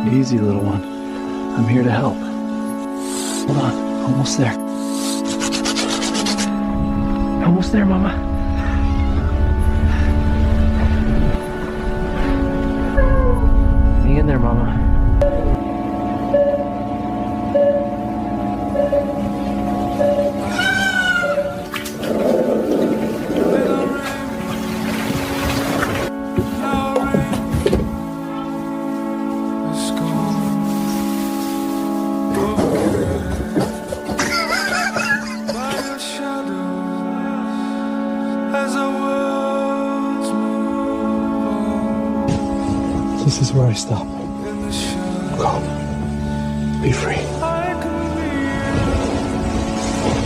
Easy, little one. I'm here to help. Hold on. Almost there. Almost there, Mama. Hang in there, Mama. This is where I stop. Go. Be free.